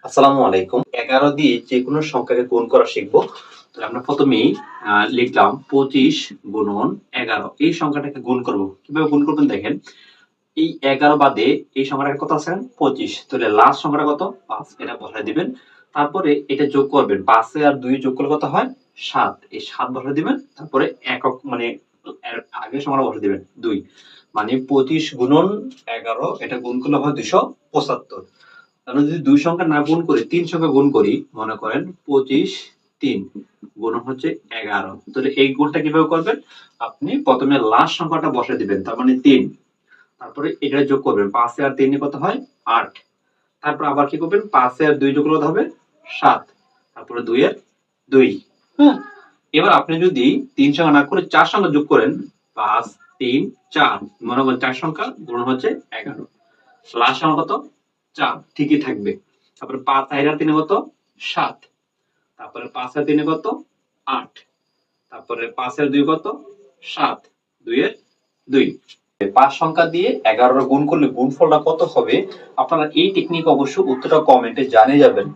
আসসালামু আলাইকুম। 11 দিয়ে যেকোনো সংখ্যাকে গুণ করা শিখবো। তাহলে আমরা প্রথমেই লিখলাম 25 গুণন 11। এই সংখ্যাটাকে গুণ করব। কিভাবে গুণ করবেন দেখেন। এই 11 বাদে এই সংখ্যাটা কত আছে? 25। তাহলে লাস্ট সংখ্যাটা কত? 5। এটা বসায় দিবেন। তারপরে এটা যোগ করবেন। 5 এ আর 2 যোগ করলে কত হয়? 7। এই 7 বসায় দিবেন। তারপরে একক মানে এর আগের সংখ্যাটা বসায় দিবেন 2। মানে 25 গুণন 11 এটা গুণ করলে হয় 275। আমরা যদি দুই সংখ্যা না গুণ করি, তিন সংখ্যা গুণ করি, মনে করেন 25 3 গুণ হচ্ছে 11। তাহলে এই গুণটা কিভাবে করবেন? আপনি প্রথমে লাস্ট সংখ্যাটা বসায় দিবেন, তার মানে 3। তারপরে এটা যোগ করবেন, 5 এ আর 3 এ কত হয়? 8। তারপর আবার কি করবেন? 5 এ আর 2 যোগ করলে কত হবে? 7। তারপরে 2 এর 2। হ্যাঁ? এবার আপনি যদি 3 সংখ্যা না করে 4 সংখ্যা যোগ করেন, 5 3 4, মনে করেন 4 সংখ্যা গুণ হচ্ছে 11। লাস্ট সংখ্যা কত? 4 ঠিকই থাকবে। তারপরে 5 আর 3 কত? 7। তারপরে 5 আর 3 কত? 8। তারপরে 5 এর 2 কত? 7। 2 এর 2। 5 সংখ্যা দিয়ে 11 গুণ করলে গুণফলটা কত হবে? আপনারা এই টেকনিক অবশ্য উত্তরটা কমেন্টে জানিয়ে যাবেন।